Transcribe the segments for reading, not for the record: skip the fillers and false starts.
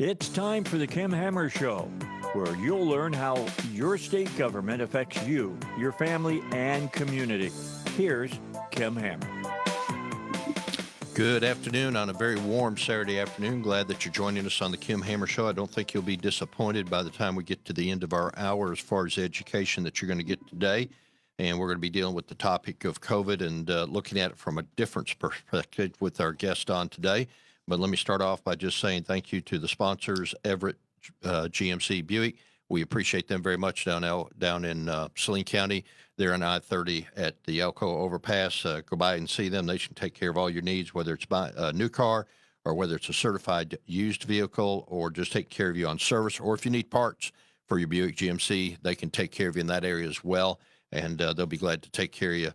It's time for the Kim Hammer Show, where you'll learn how your state government affects you, your family, and community. Here's Kim Hammer. Good afternoon on a very warm Saturday afternoon. Glad that you're joining us on the Kim Hammer Show. I don't think you'll be disappointed by the time we get to the end of our hour as far as the education that you're going to get today. And we're going to be dealing with the topic of COVID and looking at it from a different perspective with our guest on today. But let me start off by just saying thank you to the sponsors, Everett GMC Buick. We appreciate them very much down in Saline County. They're on I-30 at the Elko overpass. Go by and see them. They can take care of all your needs, whether it's buy a new car or whether it's a certified used vehicle or just take care of you on service. Or if you need parts for your Buick GMC, they can take care of you in that area as well. And they'll be glad to take care of you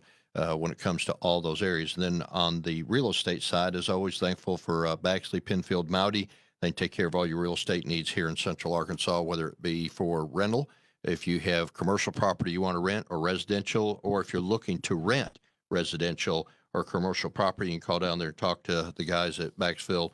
when it comes to all those areas. And then on the real estate side, as always, thankful for Baxley, Penfield, Mowdy. They take care of all your real estate needs here in Central Arkansas, whether it be for rental, if you have commercial property you want to rent, or residential, or if you're looking to rent residential or commercial property, you can call down there and talk to the guys at Baxley,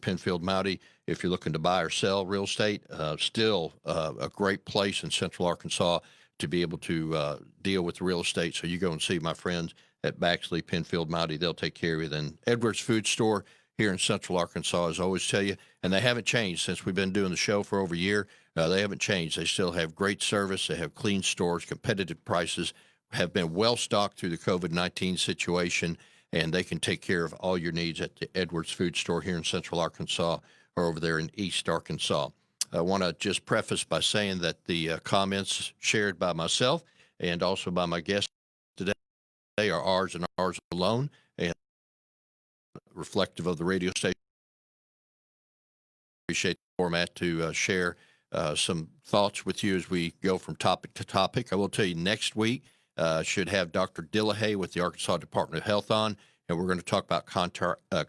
Penfield, Mowdy. If you're looking to buy or sell real estate, still a great place in Central Arkansas to be able to deal with real estate. So you go and see my friends at Baxley, Penfield, Mowdy. They'll take care of you. Then Edwards Food Store here in Central Arkansas, as I always tell you, and they haven't changed since we've been doing the show for over a year. They haven't changed. They still have great service. They have clean stores, competitive prices, have been well stocked through the COVID-19 situation, and they can take care of all your needs at the Edwards Food Store here in Central Arkansas or over there in East Arkansas. I want to just preface by saying that the comments shared by myself and also by my guests today are ours and ours alone, and reflective of the radio station. Appreciate the format to share some thoughts with you as we go from topic to topic. I will tell you next week should have Dr. Dillahay with the Arkansas Department of Health on, and we're going to talk about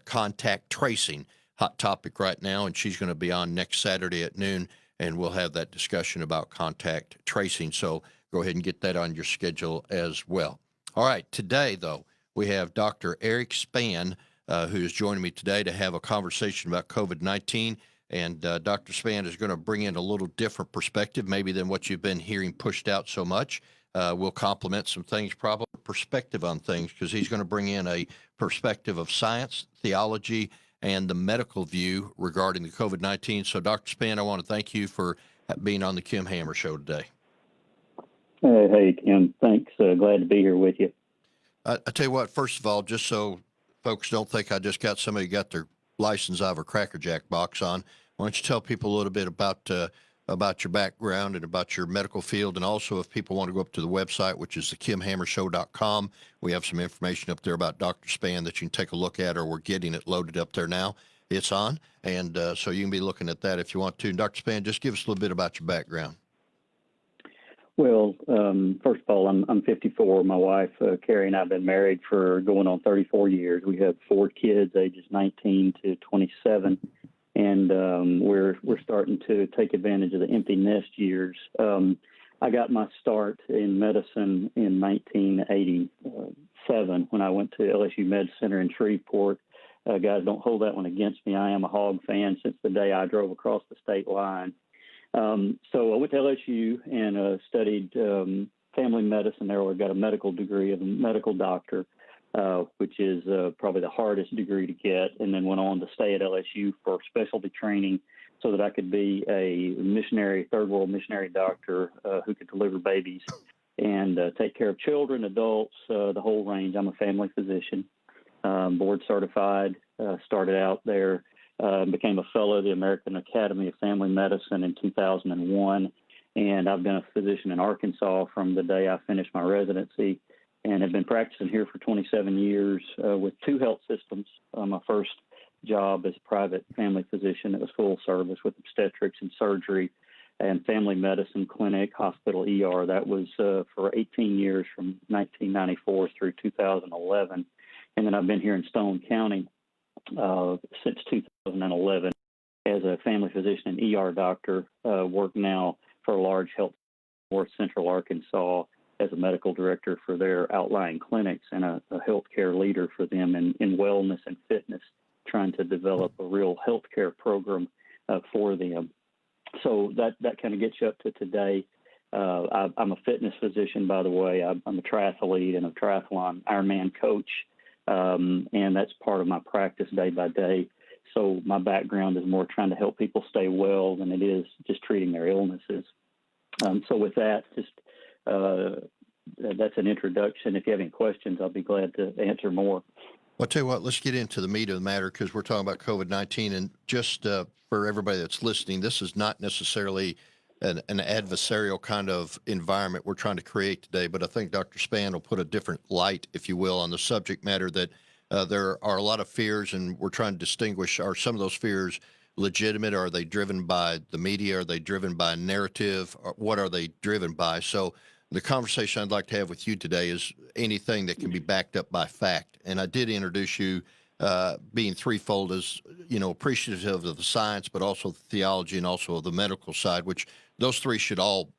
contact tracing. Hot topic right now, and she's going to be on next Saturday at noon, and we'll have that discussion about contact tracing. So go ahead and get that on your schedule as well. All right, today, though, we have Dr. Eric Spann, who is joining me today to have a conversation about COVID-19. And Dr. Spann is going to bring in a little different perspective, maybe than what you've been hearing pushed out so much. We'll complement some things, probably perspective on things, because he's going to bring in a perspective of science, theology, and the medical view regarding the COVID-19. So, Dr. Spann, I want to thank you for being on the Kim Hammer Show today. Hey, Kim. Thanks. Glad to be here with you. I tell you what, first of all, just so folks don't think I just got somebody got their license out of a Cracker Jack box on, why don't you tell people a little bit about your background and about your medical field, and also if people want to go up to the website, which is thekimhammershow.com, we have some information up there about Dr. Spann that you can take a look at, or we're getting it loaded up there now. It's on, and so you can be looking at that if you want to. And Dr. Spann, just give us a little bit about your background. Well, first of all, I'm 54. My wife, Carrie, and I have been married for going on 34 years. We have 4 kids, ages 19 to 27. And we're starting to take advantage of the empty nest years. I got my start in medicine in 1987 when I went to LSU Med Center in Shreveport. Guys, don't hold that one against me. I am a Hog fan since the day I drove across the state line. So I went to LSU and studied family medicine there. I got a medical degree of a medical doctor. Which is probably the hardest degree to get, and then went on to stay at LSU for specialty training so that I could be a missionary, third world missionary doctor who could deliver babies and take care of children, adults, the whole range. I'm a family physician, board certified, started out there, became a fellow of the American Academy of Family Medicine in 2001, and I've been a physician in Arkansas from the day I finished my residency, and have been practicing here for 27 years with 2 health systems. My first job as a private family physician, it was full service with obstetrics and surgery and family medicine clinic, hospital ER. That was for 18 years from 1994 through 2011. And then I've been here in Stone County since 2011 as a family physician and ER doctor, work now for a large health North Central Arkansas as a medical director for their outlying clinics and a healthcare leader for them in wellness and fitness, trying to develop a real healthcare program for them. So that kind of gets you up to today. I'm a fitness physician, by the way. I'm a triathlete and a triathlon Ironman coach, and that's part of my practice day by day. So my background is more trying to help people stay well than it is just treating their illnesses. So with that, that's an introduction. If you have any questions, I'll be glad to answer more. Well, I'll tell you what, let's get into the meat of the matter because we're talking about COVID-19. And just for everybody that's listening, this is not necessarily an adversarial kind of environment we're trying to create today. But I think Dr. Spann will put a different light, if you will, on the subject matter that there are a lot of fears, and we're trying to distinguish, are some of those fears legitimate? Are they driven by the media? Are they driven by narrative? Or what are they driven by? So the conversation I'd like to have with you today is anything that can be backed up by fact. And I did introduce you being threefold as, appreciative of the science, but also the theology and also the medical side, which those three should all,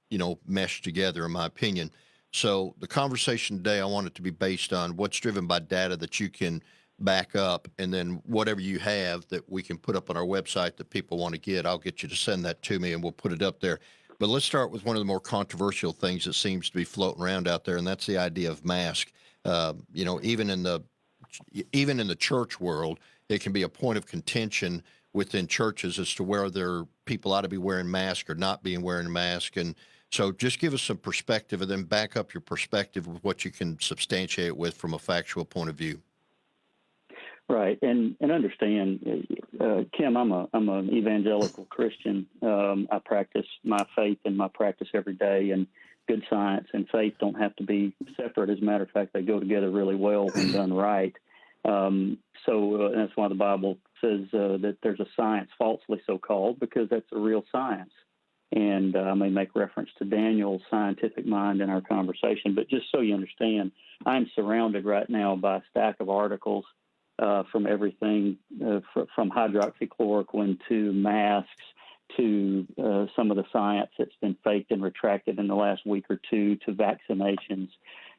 mesh together, in my opinion. So the conversation today, I want it to be based on what's driven by data that you can back up, and then whatever you have that we can put up on our website that people want to get, I'll get you to send that to me and we'll put it up there. But let's start with one of the more controversial things that seems to be floating around out there, and that's the idea of mask. Even in the church world, it can be a point of contention within churches as to whether people ought to be wearing masks or not being wearing a mask. And so just give us some perspective and then back up your perspective with what you can substantiate with from a factual point of view. Right, and understand, Kim, I'm an evangelical Christian. I practice my faith and my practice every day, and good science and faith don't have to be separate. As a matter of fact, they go together really well when done right. So that's why the Bible says that there's a science falsely so called, because that's a real science. And I may make reference to Daniel's scientific mind in our conversation, but just so you understand, I'm surrounded right now by a stack of articles from everything from hydroxychloroquine to masks to some of the science that's been faked and retracted in the last week or two to vaccinations.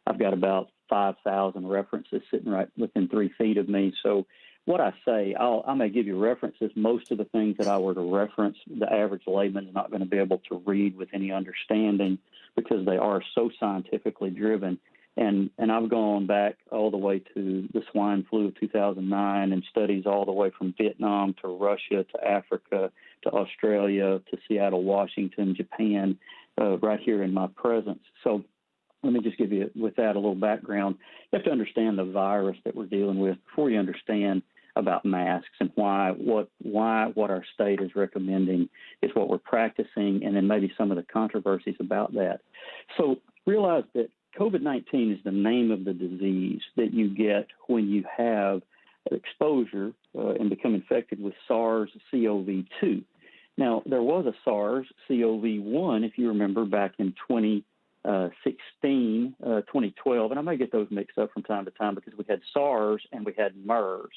I've got about 5,000 references sitting right within 3 feet of me. So what I say, I may give you references. Most of the things that I were to reference, the average layman is not going to be able to read with any understanding because they are so scientifically driven. And I've gone back all the way to the swine flu of 2009 and studies all the way from Vietnam to Russia to Africa to Australia to Seattle, Washington, Japan, right here in my presence. So let me just give you, with that, a little background. You have to understand the virus that we're dealing with before you understand about masks and why what our state is recommending is what we're practicing, and then maybe some of the controversies about that. So realize that COVID-19 is the name of the disease that you get when you have exposure and become infected with SARS-CoV-2. Now, there was a SARS-CoV-1, if you remember, back in 2016, 2012, and I may get those mixed up from time to time because we had SARS and we had MERS.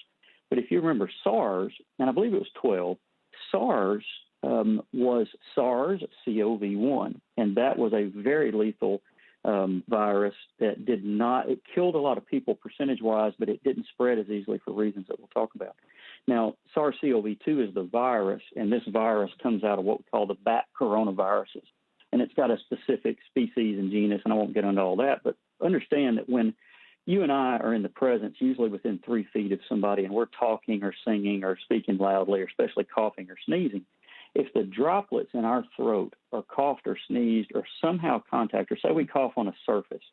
But if you remember SARS, and I believe it was 12, SARS was SARS-CoV-1, and that was a very lethal virus that it killed a lot of people percentage-wise, but it didn't spread as easily for reasons that we'll talk about. Now, SARS-CoV-2 is the virus, and this virus comes out of what we call the bat coronaviruses. And it's got a specific species and genus, and I won't get into all that, but understand that when you and I are in the presence, usually within 3 feet of somebody, and we're talking or singing or speaking loudly, or especially coughing or sneezing, if the droplets in our throat are coughed or sneezed or somehow contact, or say we cough on a surface,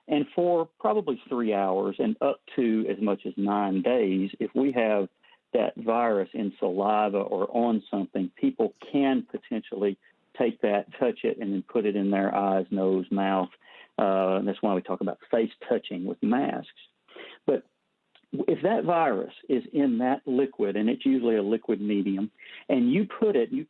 and for probably 3 hours and up to as much as 9 days, if we have that virus in saliva or on something, people can potentially take that, touch it, and then put it in their eyes, nose, mouth. And that's why we talk about face touching with masks. But if that virus is in that liquid, and it's usually a liquid medium, and you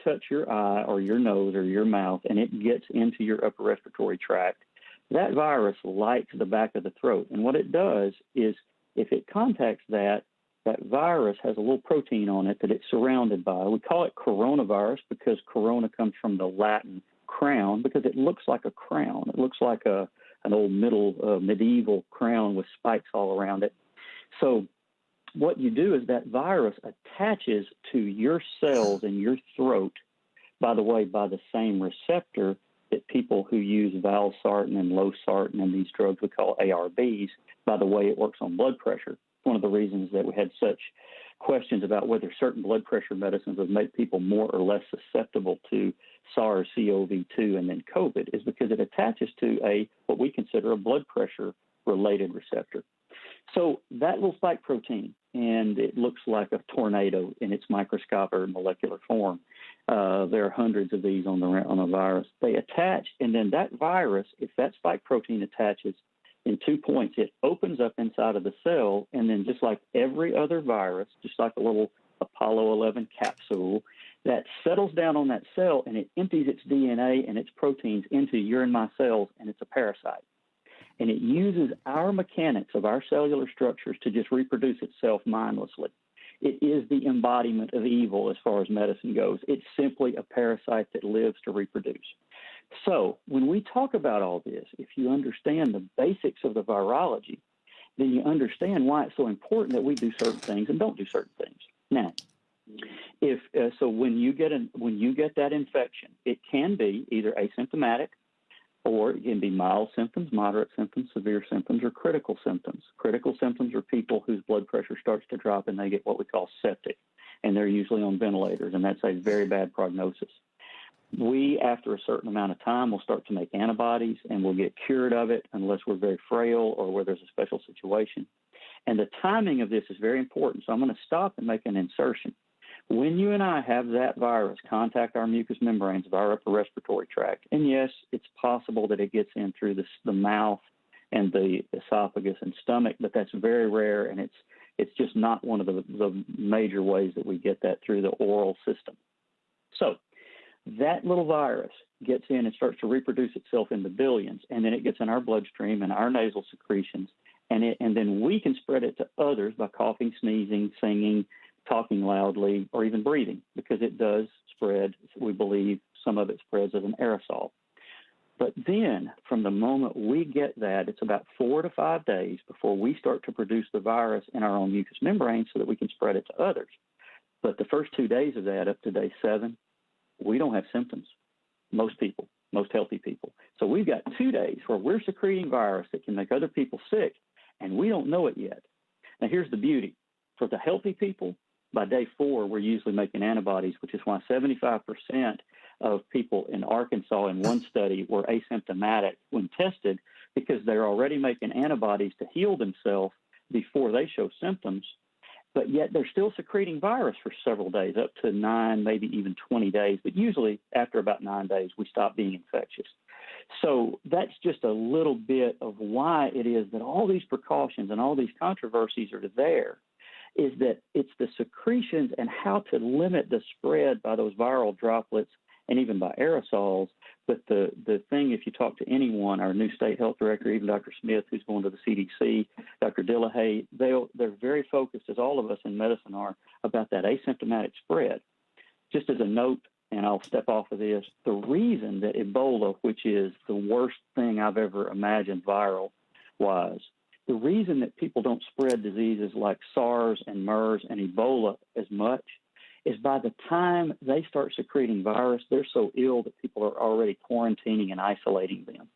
touch your eye or your nose or your mouth, and it gets into your upper respiratory tract, that virus lights the back of the throat. And what it does is if it contacts that virus has a little protein on it that it's surrounded by. We call it coronavirus because corona comes from the Latin crown, because it looks like a crown. It looks like an old medieval crown with spikes all around it. So what you do is that virus attaches to your cells in your throat, by the way, by the same receptor that people who use valsartan and losartan and these drugs we call ARBs, by the way it works on blood pressure. One of the reasons that we had such questions about whether certain blood pressure medicines would make people more or less susceptible to SARS-CoV-2 and then COVID is because it attaches to what we consider a blood pressure related receptor. So that little spike protein, and it looks like a tornado in its microscopic or molecular form. There are hundreds of these on a virus. They attach, and then that virus, if that spike protein attaches in 2 points, it opens up inside of the cell, and then just like every other virus, just like a little Apollo 11 capsule, that settles down on that cell, and it empties its DNA and its proteins into your and my cells, and it's a parasite. And it uses our mechanics of our cellular structures to just reproduce itself mindlessly. It is the embodiment of evil as far as medicine goes. It's simply a parasite that lives to reproduce. So when we talk about all this, if you understand the basics of the virology, then you understand why it's so important that we do certain things and don't do certain things. Now, when you get that infection, it can be either asymptomatic, or it can be mild symptoms, moderate symptoms, severe symptoms, or critical symptoms. Critical symptoms are people whose blood pressure starts to drop and they get what we call septic, and they're usually on ventilators, and that's a very bad prognosis. We, after a certain amount of time, will start to make antibodies, and we'll get cured of it unless we're very frail or where there's a special situation. And the timing of this is very important, so I'm going to stop and make an insertion. When you and I have that virus contact our mucous membranes of our upper respiratory tract, and yes, it's possible that it gets in through the mouth and the esophagus and stomach, but that's very rare, and it's just not one of the major ways that we get that through the oral system. So that little virus gets in and starts to reproduce itself in the billions, and then it gets in our bloodstream and our nasal secretions, and then we can spread it to others by coughing, sneezing, singing, talking loudly, or even breathing, because it does spread. We believe some of it spreads as an aerosol. But then from the moment we get that, it's about 4 to 5 days before we start to produce the virus in our own mucous membrane so that we can spread it to others. But the first 2 days of that, up to day 7, we don't have symptoms. Most people, most healthy people. So we've got 2 days where we're secreting virus that can make other people sick, and we don't know it yet. Now here's the beauty. For the healthy people, by day 4, we're usually making antibodies, which is why 75% of people in Arkansas in one study were asymptomatic when tested, because they're already making antibodies to heal themselves before they show symptoms, but yet they're still secreting virus for several days, up to 9, maybe even 20 days. But usually after about 9 days, we stop being infectious. So that's just a little bit of why it is that all these precautions and all these controversies are there, is that it's the secretions and how to limit the spread by those viral droplets and even by aerosols. But the thing, if you talk to anyone, our new state health director, even Dr. Smith, who's going to the CDC, Dr. Dillahay, they're very focused, as all of us in medicine are, about that asymptomatic spread. Just as a note, and I'll step off of this, the reason that Ebola, which is the worst thing I've ever imagined viral-wise, the reason that people don't spread diseases like SARS and MERS and Ebola as much is by the time they start secreting virus, they're so ill that people are already quarantining and isolating them,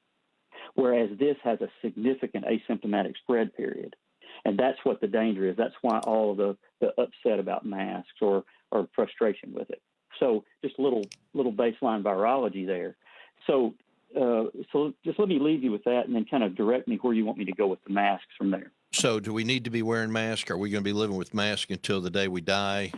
whereas this has a significant asymptomatic spread period. And that's what the danger is. That's why all of the upset about masks or frustration with it. So just a little baseline virology there. So just let me leave you with that, and then kind of direct me where you want me to go with the masks from there. So do we need to be wearing masks? Are we going to be living with masks until the day we die?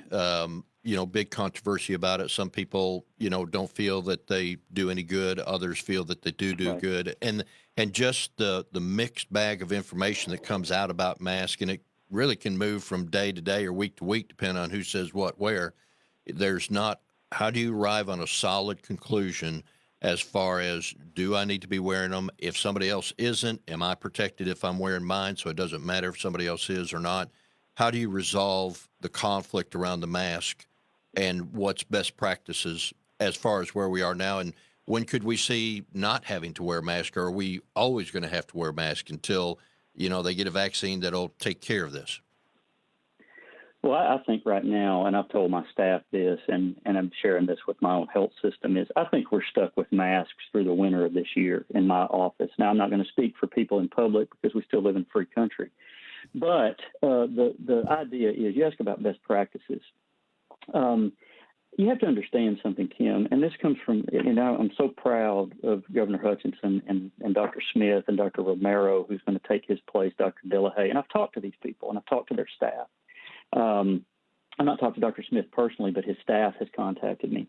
Big controversy about it. Some people, don't feel that they do any good. Others feel that they do right. Good. And just the mixed bag of information that comes out about masks, and it really can move from day to day or week to week, depending on who says what where. How do you arrive on a solid conclusion as far as, do I need to be wearing them? If somebody else isn't, am I protected if I'm wearing mine, so it doesn't matter if somebody else is or not? How do you resolve the conflict around the mask, and what's best practices as far as where we are now? And when could we see not having to wear a mask, or are we always going to have to wear a mask until, they get a vaccine that'll take care of this? Well, I think right now, and I've told my staff this, and I'm sharing this with my own health system, is I think we're stuck with masks through the winter of this year in my office. Now, I'm not going to speak for people in public because we still live in a free country. But the idea is, you ask about best practices. You have to understand something, Kim, and this comes from, I'm so proud of Governor Hutchinson and Dr. Smith and Dr. Romero, who's going to take his place, Dr. Delahaye. And I've talked to these people, and I've talked to their staff. I've not talked to Dr. Smith personally, but his staff has contacted me.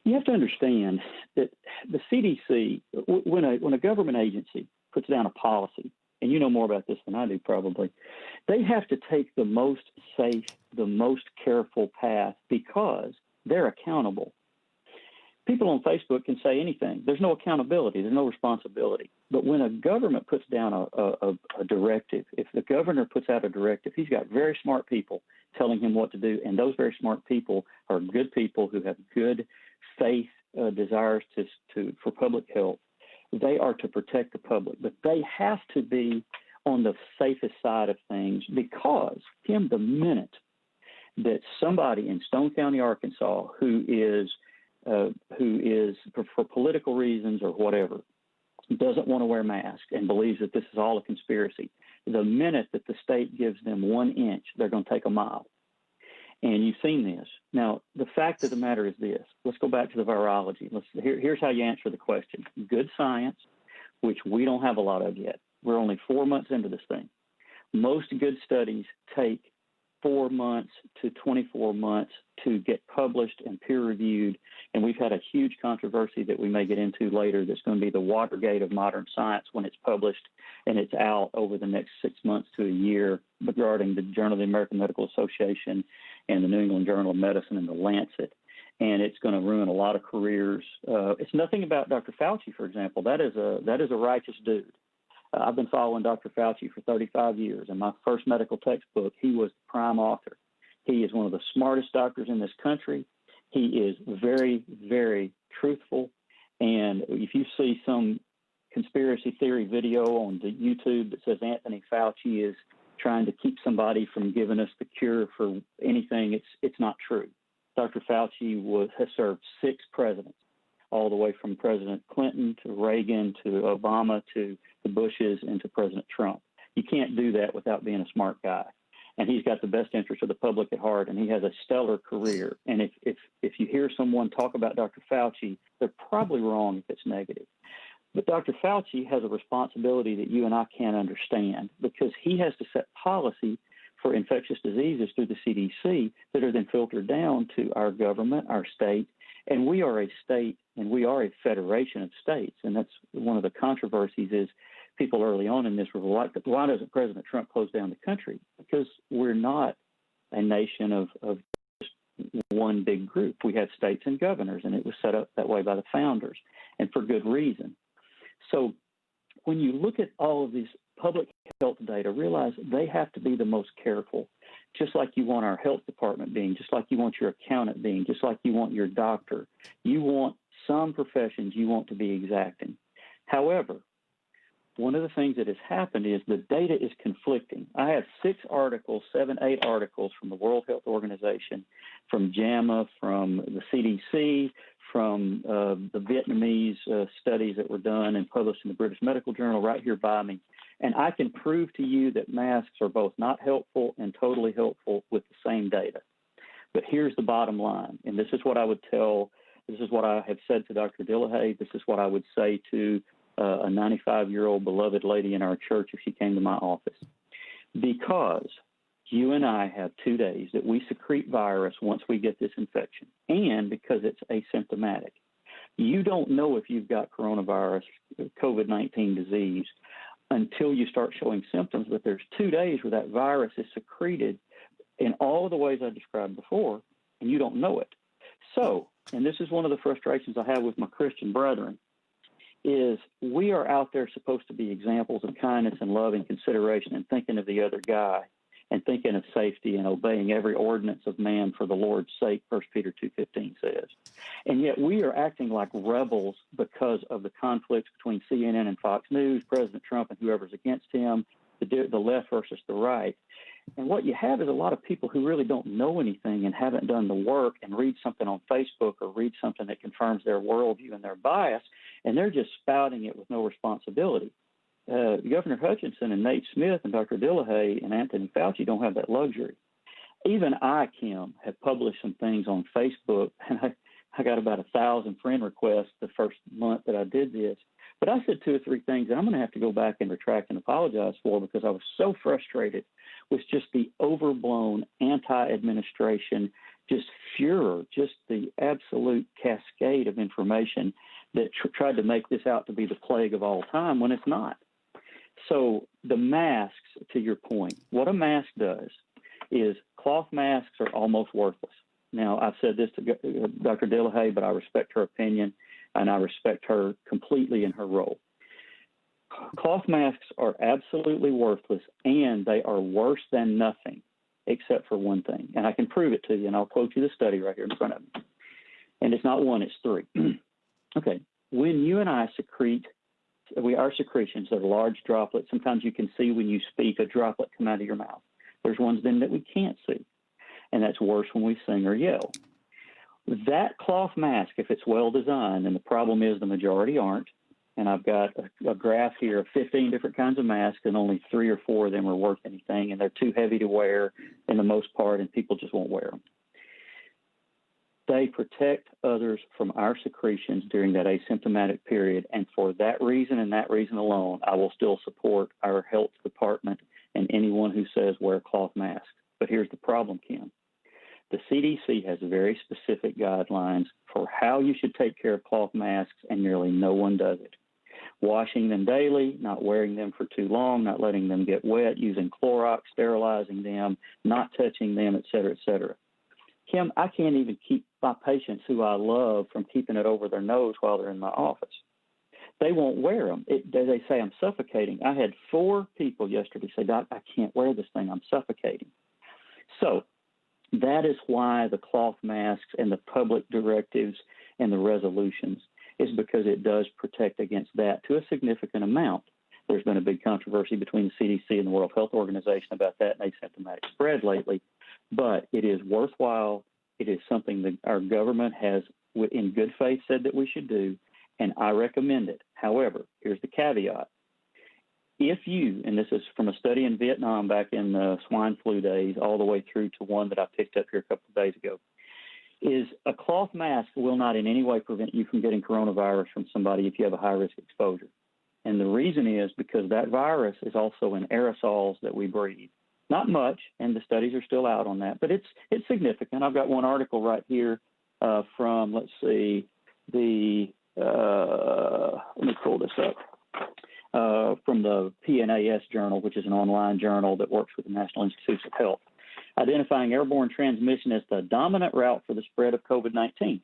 You have to understand that the CDC, when a government agency puts down a policy, and you know more about this than I do probably, they have to take the most safe, the most careful path because they're accountable. People on Facebook can say anything. There's no accountability. There's no responsibility. But when a government puts down a directive, if the governor puts out a directive, he's got very smart people telling him what to do. And those very smart people are good people who have good faith desires for public health. They are to protect the public, but they have to be on the safest side of things because, Kim, the minute that somebody in Stone County, Arkansas, who is for political reasons or whatever, doesn't want to wear masks and believes that this is all a conspiracy, the minute that the state gives them 1 inch, they're going to take a mile. And you've seen this. Now, the fact of the matter is this. Let's go back to the virology. Here's how you answer the question. Good science, which we don't have a lot of yet. We're only 4 months into this thing. Most good studies take 4 months to 24 months to get published and peer-reviewed. And we've had a huge controversy that we may get into later that's going to be the Watergate of modern science when it's published and it's out over the next 6 months to a year regarding the Journal of the American Medical Association and the New England Journal of Medicine and the Lancet. And it's going to ruin a lot of careers. It's nothing about Dr. Fauci, for example. That is a righteous dude. I've been following Dr. Fauci for 35 years. In my first medical textbook, he was the prime author. He is one of the smartest doctors in this country. He is very, very truthful. And if you see some conspiracy theory video on the YouTube that says Anthony Fauci is trying to keep somebody from giving us the cure for anything, it's not true. Dr. Fauci has served 6 presidents, all the way from President Clinton to Reagan to Obama to the Bushes and to President Trump. You can't do that without being a smart guy. And he's got the best interest of the public at heart, and he has a stellar career. And if you hear someone talk about Dr. Fauci, they're probably wrong if it's negative. But Dr. Fauci has a responsibility that you and I can't understand because he has to set policy for infectious diseases through the CDC that are then filtered down to our government, our state. And we are a state and we are a federation of states. And that's one of the controversies is people early on in this were like, why doesn't President Trump close down the country? Because we're not a nation of just one big group. We have states and governors, and it was set up that way by the founders, and for good reason. So when you look at all of these public health data, realize they have to be the most careful, just like you want our health department being, just like you want your accountant being, just like you want your doctor. You want some professions you want to be exacting. However, one of the things that has happened is the data is conflicting. I have 6 articles, 7, 8 articles from the World Health Organization, from JAMA, from the CDC, from the Vietnamese studies that were done and published in the British Medical Journal right here by me. And I can prove to you that masks are both not helpful and totally helpful with the same data. But here's the bottom line, and this is what I would tell, this is what I have said to Dr. Delahaye, this is what I would say to a 95-year-old beloved lady in our church if she came to my office. Because you and I have 2 days that we secrete virus once we get this infection, and because it's asymptomatic. You don't know if you've got coronavirus, COVID-19 disease, until you start showing symptoms, but there's 2 days where that virus is secreted in all of the ways I described before, and you don't know it. So, and this is one of the frustrations I have with my Christian brethren, is we are out there supposed to be examples of kindness and love and consideration and thinking of the other guy and thinking of safety and obeying every ordinance of man for the Lord's sake, 1 Peter 2:15 says. And yet we are acting like rebels because of the conflicts between CNN and Fox News, President Trump and whoever's against him, the left versus the right. And what you have is a lot of people who really don't know anything and haven't done the work and read something on Facebook or read something that confirms their worldview and their bias, and they're just spouting it with no responsibility. Governor Hutchinson and Nate Smith and Dr. Dillehay and Anthony Fauci don't have that luxury. Even I, Kim, have published some things on Facebook, and I got about 1,000 friend requests the first month that I did this. But I said 2 or 3 things that I'm going to have to go back and retract and apologize for because I was so frustrated with just the overblown anti-administration, just furor, just the absolute cascade of information that tried to make this out to be the plague of all time when it's not. So the masks, to your point, what a mask does is cloth masks are almost worthless. Now, I've said this to Dr. Dillehay, but I respect her opinion, and I respect her completely in her role. Cloth masks are absolutely worthless, and they are worse than nothing, except for one thing. And I can prove it to you, and I'll quote you the study right here in front of me. And it's not 1, it's 3. Okay. When you and I secrete, our secretions are large droplets. Sometimes you can see when you speak a droplet come out of your mouth. There's ones then that we can't see, and that's worse when we sing or yell. That cloth mask, if it's well designed, and the problem is the majority aren't, and I've got a graph here of 15 different kinds of masks, and only 3 or 4 of them are worth anything, and they're too heavy to wear in the most part, and people just won't wear them. They protect others from our secretions during that asymptomatic period, and for that reason and that reason alone, I will still support our health department and anyone who says wear a cloth mask. But here's the problem, Kim. The CDC has very specific guidelines for how you should take care of cloth masks, and nearly no one does it. Washing them daily, not wearing them for too long, not letting them get wet, using Clorox, sterilizing them, not touching them, et cetera, et cetera. Kim, I can't even keep my patients who I love from keeping it over their nose while they're in my office. They won't wear them. They say I'm suffocating. I had 4 people yesterday say, Doc, I can't wear this thing. I'm suffocating. So that is why the cloth masks and the public directives and the resolutions is because it does protect against that to a significant amount. There's been a big controversy between the CDC and the World Health Organization about that and asymptomatic spread lately, but it is worthwhile. It is something that our government has, in good faith, said that we should do, and I recommend it. However, here's the caveat. If you, and this is from a study in Vietnam back in the swine flu days, all the way through to one that I picked up here a couple of days ago, is a cloth mask will not in any way prevent you from getting coronavirus from somebody if you have a high-risk exposure. And the reason is because that virus is also in aerosols that we breathe. Not much, and the studies are still out on that, but it's significant. I've got one article right here from, let's see, let me pull this up, from the PNAS journal, which is an online journal that works with the National Institutes of Health, identifying airborne transmission as the dominant route for the spread of COVID-19.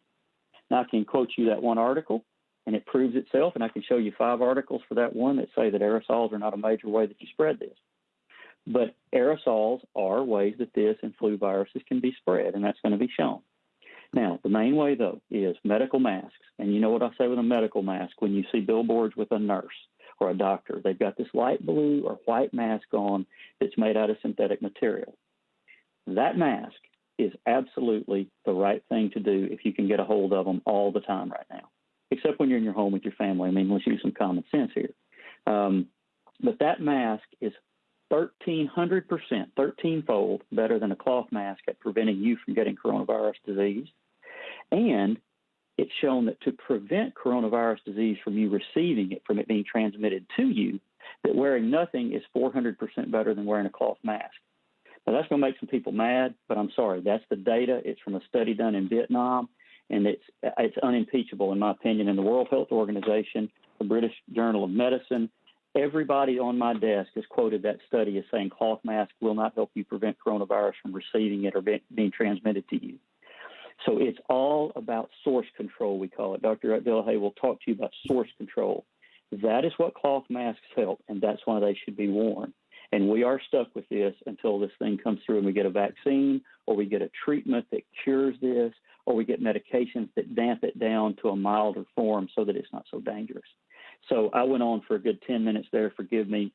Now, I can quote you that one article, and it proves itself, and I can show you 5 articles for that one that say that aerosols are not a major way that you spread this. But aerosols are ways that this and flu viruses can be spread, and that's going to be shown. Now, the main way, though, is medical masks. And you know what I say with a medical mask? When you see billboards with a nurse or a doctor, they've got this light blue or white mask on that's made out of synthetic material. That mask is absolutely the right thing to do if you can get a hold of them all the time right now, except when you're in your home with your family. I mean, let's use some common sense here. But that mask is 1,300%, 13-fold better than a cloth mask at preventing you from getting coronavirus disease. And it's shown that to prevent coronavirus disease from you receiving it, from it being transmitted to you, that wearing nothing is 400% better than wearing a cloth mask. Now, that's going to make some people mad, but I'm sorry. That's the data. It's from a study done in Vietnam, and it's unimpeachable, in my opinion. And the World Health Organization, the British Journal of Medicine, everybody on my desk has quoted that study as saying cloth masks will not help you prevent coronavirus from receiving it or being transmitted to you. So it's all about source control, we call it. Dr. Dillehay will talk to you about source control. That is what cloth masks help, and that's why they should be worn. And we are stuck with this until this thing comes through and we get a vaccine, or we get a treatment that cures this, or we get medications that damp it down to a milder form so that it's not so dangerous. So I went on for a good 10 minutes there. Forgive me.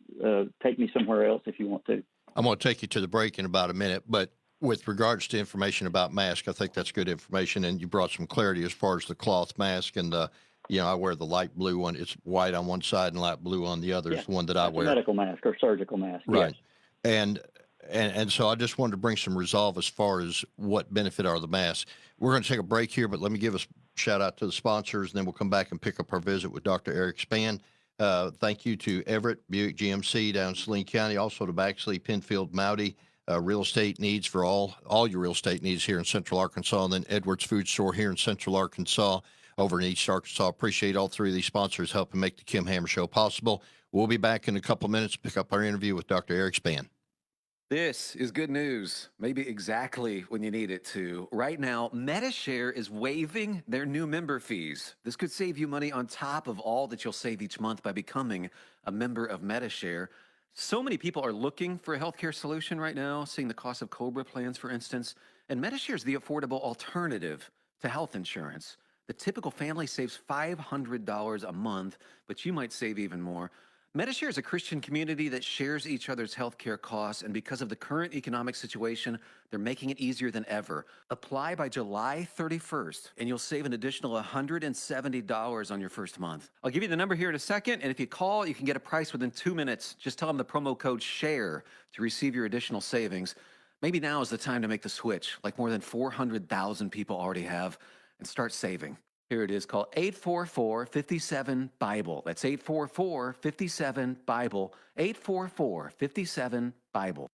Take me somewhere else if you want to. I'm going to take you to the break in about a minute, but with regards to information about masks, I think that's good information, and you brought some clarity as far as the cloth mask and the, I wear the light blue one. It's white on one side and light blue on the other. Yeah, is the one that I that's wear. a medical mask or surgical mask. Right. Yes. And so I just wanted to bring some resolve as far as what benefit are the masks. We're going to take a break here, but let me give a shout out to the sponsors, and then we'll come back and pick up our visit with Dr. Eric Spann. Thank you to Everett, Buick GMC down in Saline County, also to Baxley, Penfield, Mowdy, real estate needs for all your real estate needs here in Central Arkansas, and then Edwards Food Store here in Central Arkansas, over in East Arkansas. Appreciate all three of these sponsors helping make the Kim Hammer Show possible. We'll be back in a couple of minutes to pick up our interview with Dr. Eric Spann. This is good news, maybe exactly when you need it to. Right now, MediShare is waiving their new member fees. This could save you money on top of all that you'll save each month by becoming a member of MediShare. So many people are looking for a healthcare solution right now, seeing the cost of COBRA plans, for instance. And MediShare is the affordable alternative to health insurance. The typical family saves $500 a month, but you might save even more. MediShare is a Christian community that shares each other's healthcare costs, and because of the current economic situation, they're making it easier than ever. Apply by July 31st, and you'll save an additional $170 on your first month. I'll give you the number here in a second, and if you call, you can get a price within 2 minutes. Just tell them the promo code SHARE to receive your additional savings. Maybe now is the time to make the switch, like more than 400,000 people already have, and start saving. Here it is, called 844-57-BIBLE. That's 844-57-BIBLE, 844-57-BIBLE.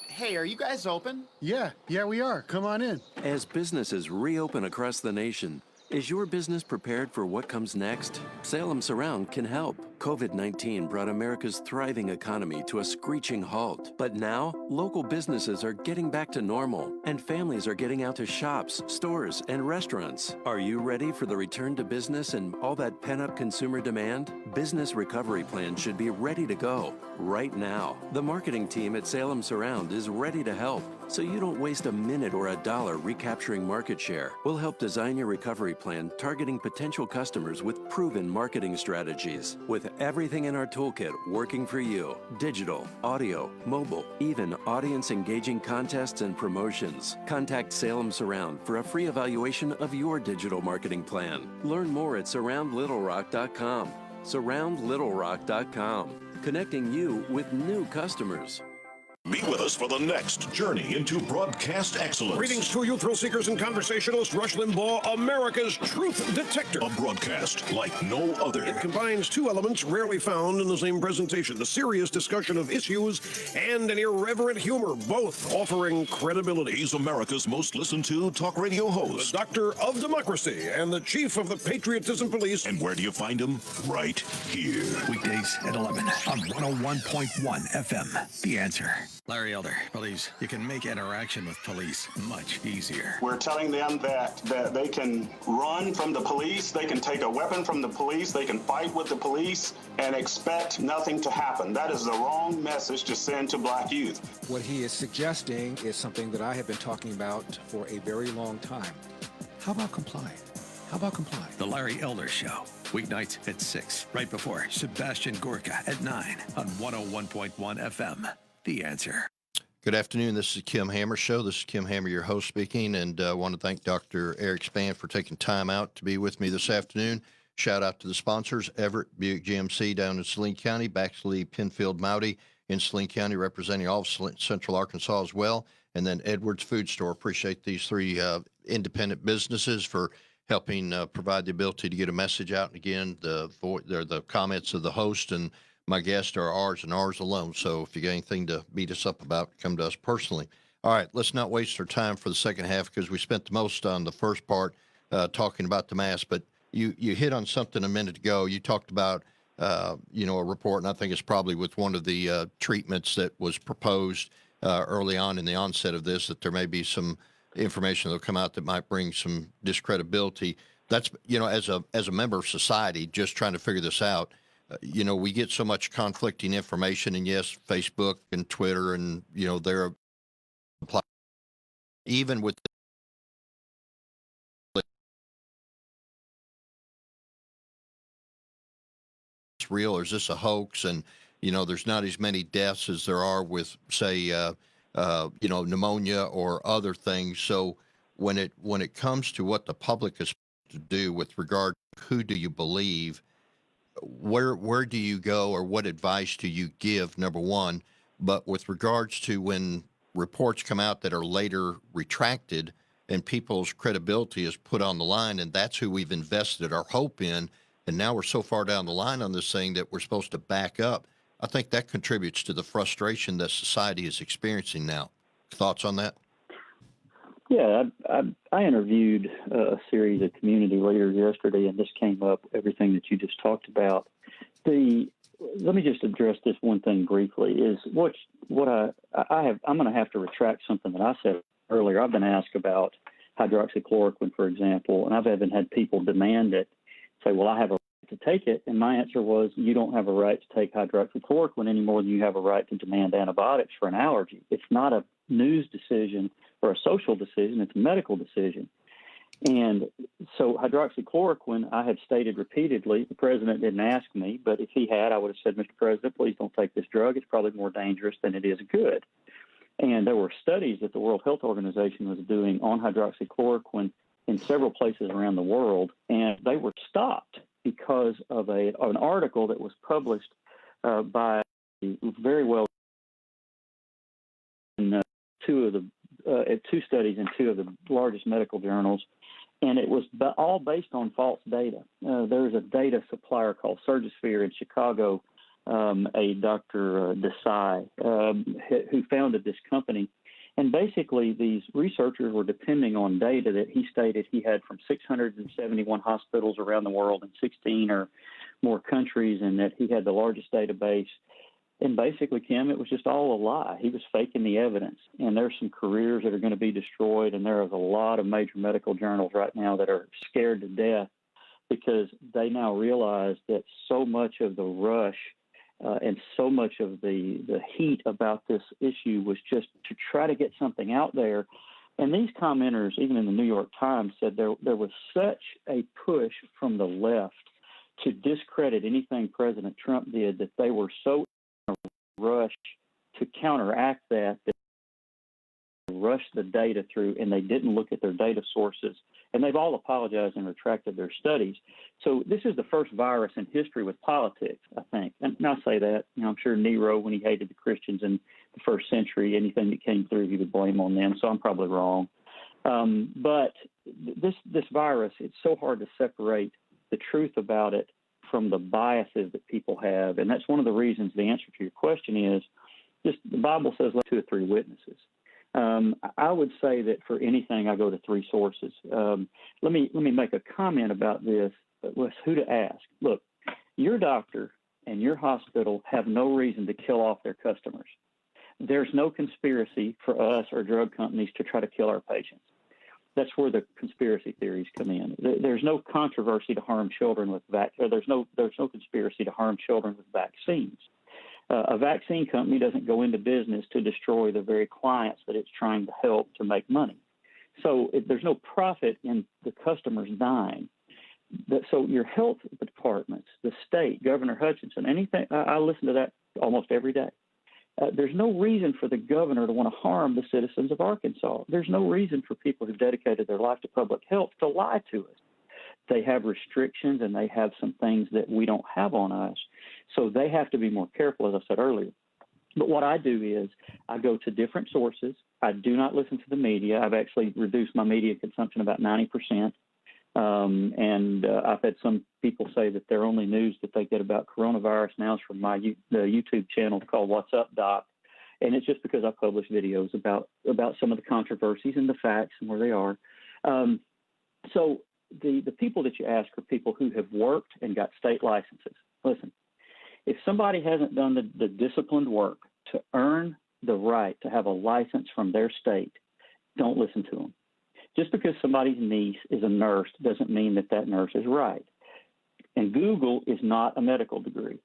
Hey, are you guys open? Yeah, we are. Come on in. As businesses reopen across the nation, is your business prepared for what comes next? Salem Surround can help. COVID-19 brought America's thriving economy to a screeching halt. But now, local businesses are getting back to normal, and families are getting out to shops, stores, and restaurants. Are you ready for the return to business and all that pent-up consumer demand? Business recovery plans should be ready to go right now. The marketing team at Salem Surround is ready to help, so you don't waste a minute or a dollar recapturing market share. We'll help design your recovery plan targeting potential customers with proven marketing strategies. With everything in our toolkit working for you: digital, audio, mobile, even audience-engaging contests and promotions. Contact Salem Surround for a free evaluation of your digital marketing plan. Learn more at surroundlittlerock.com. surroundlittlerock.com, connecting you with new customers. Be with us for the next journey into broadcast excellence. Greetings to you, thrill seekers and conversationalists. Rush Limbaugh, America's Truth Detector. A broadcast like no other. It combines two elements rarely found in the same presentation: the serious discussion of issues and an irreverent humor, both offering credibility. He's America's most listened to talk radio host. The Doctor of Democracy and the Chief of the Patriotism Police. And where do you find him? Right here. Weekdays at 11 on 101.1 FM. The Answer. Larry Elder believes you can make interaction with police much easier. We're telling them that they can run from the police, they can take a weapon from the police, they can fight with the police and expect nothing to happen. That is the wrong message to send to black youth. What he is suggesting is something that I have been talking about for a very long time. How about comply? How about comply? The Larry Elder Show. Weeknights at 6, right before Sebastian Gorka at 9 on 101.1 FM. The Answer. Good afternoon. This is the Kim Hammer Show. This is Kim Hammer, your host, speaking, and I want to thank Dr. Eric Spann for taking time out to be with me this afternoon. Shout out to the sponsors: Everett, Buick GMC down in Saline County, Baxley, Penfield, Mowdy in Saline County, representing all of Central Arkansas as well, and then Edwards Food Store. Appreciate these three independent businesses for helping provide the ability to get a message out. And again, the comments of the host and my guests are ours and ours alone. So if you got anything to beat us up about, come to us personally. All right, let's not waste our time for the second half, because we spent the most on the first part talking about the mask. But you hit on something a minute ago. You talked about, a report, and I think it's probably with one of the treatments that was proposed early on in the onset of this, that there may be some information that will come out that might bring some discredibility. That's, as a member of society, just trying to figure this out. We get so much conflicting information, and yes, Facebook and Twitter, and they're even with it's real or is this a hoax? And, there's not as many deaths as there are with, say, pneumonia or other things. So when it comes to what the public is to do with regard to who do you believe, where do you go or what advice do you give, number one? But with regards to when reports come out that are later retracted and people's credibility is put on the line, and that's who we've invested our hope in, and now we're so far down the line on this thing that we're supposed to back up, I think that contributes to the frustration that society is experiencing now. Thoughts on that? Yeah, I interviewed a series of community leaders yesterday, and this came up, everything that you just talked about. Let me just address this one thing briefly, is I'm going to have to retract something that I said earlier. I've been asked about hydroxychloroquine, for example, and I've even had people demand it, say, well, I have a right to take it. And my answer was, you don't have a right to take hydroxychloroquine any more than you have a right to demand antibiotics for an allergy. It's not a news decision or a social decision, it's a medical decision. And so hydroxychloroquine, I have stated repeatedly, the president didn't ask me, but if he had, I would have said, Mr. President, please don't take this drug. It's probably more dangerous than it is good. And there were studies that the World Health Organization was doing on hydroxychloroquine in several places around the world, and they were stopped because of an article that was published by very well in two studies in two of the largest medical journals, and it was all based on false data. There's a data supplier called Surgisphere in Chicago, a Dr. Desai, who founded this company. And basically, these researchers were depending on data that he stated he had from 671 hospitals around the world in 16 or more countries, and that he had the largest database. And basically, Kim, it was just all a lie. He was faking the evidence. And there's some careers that are going to be destroyed, and there is a lot of major medical journals right now that are scared to death because they now realize that so much of the rush and so much of the heat about this issue was just to try to get something out there. And these commenters, even in the New York Times, said there was such a push from the left to discredit anything President Trump did that they were so in a rush to counteract that they rushed the data through, and they didn't look at their data sources. And they've all apologized and retracted their studies. So this is the first virus in history with politics, I think. And I say that, I'm sure Nero, when he hated the Christians in the first century, anything that came through, he would blame on them. So I'm probably wrong. But this virus, it's so hard to separate the truth about it from the biases that people have. And that's one of the reasons the answer to your question is just the Bible says let 2 or 3 witnesses. I would say that for anything, I go to 3 sources. Let me make a comment about this with who to ask. Look, your doctor and your hospital have no reason to kill off their customers. There's no conspiracy for us or drug companies to try to kill our patients. That's where the conspiracy theories come in. There's no controversy to harm children with there's no conspiracy to harm children with vaccines. A vaccine company doesn't go into business to destroy the very clients that it's trying to help to make money. So there's no profit in the customers dying. So your health departments, the state, Governor Hutchinson, anything, I listen to that almost every day. There's no reason for the governor to want to harm the citizens of Arkansas. There's no reason for people who've dedicated their life to public health to lie to us. They have restrictions and they have some things that we don't have on us. So they have to be more careful, as I said earlier. But what I do is I go to different sources. I do not listen to the media. I've actually reduced my media consumption about 90%. I've had some people say that their only news that they get about coronavirus now is from the YouTube channel called What's Up, Doc. And it's just because I publish videos about some of the controversies and the facts and where they are. So the people that you ask are people who have worked and got state licenses. Listen, if somebody hasn't done the disciplined work to earn the right to have a license from their state, don't listen to them. Just because somebody's niece is a nurse doesn't mean that nurse is right. And Google is not a medical degree.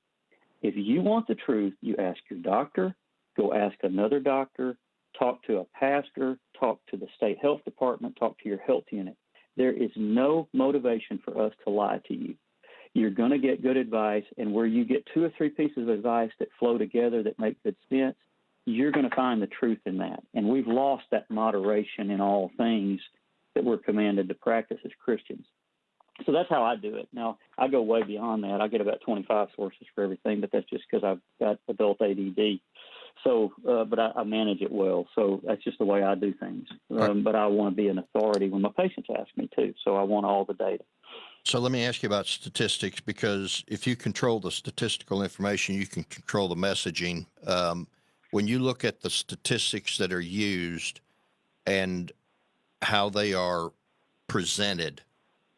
If you want the truth, you ask your doctor, go ask another doctor, talk to a pastor, talk to the state health department, talk to your health unit. There is no motivation for us to lie to you. You're going to get good advice, and where you get 2 or 3 pieces of advice that flow together that make good sense, you're going to find the truth in that. And we've lost that moderation in all things that we're commanded to practice as Christians. So that's how I do it. Now, I go way beyond that. I get about 25 sources for everything, but that's just because I've got adult ADD. So, but I manage it well. So that's just the way I do things. But I want to be an authority when my patients ask me to. So I want all the data. So let me ask you about statistics, because if you control the statistical information, you can control the messaging. When you look at the statistics that are used and how they are presented,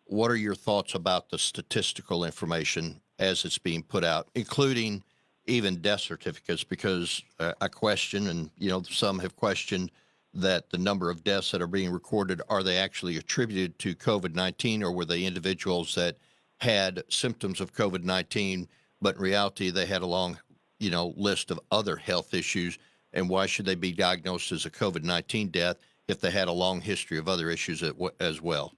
what are your thoughts about the statistical information as it's being put out, including even death certificates? Because I question, and some have questioned that the number of deaths that are being recorded, are they actually attributed to COVID-19, or were they individuals that had symptoms of COVID-19, but in reality they had a long, list of other health issues? And why should they be diagnosed as a COVID-19 death if they had a long history of other issues as well?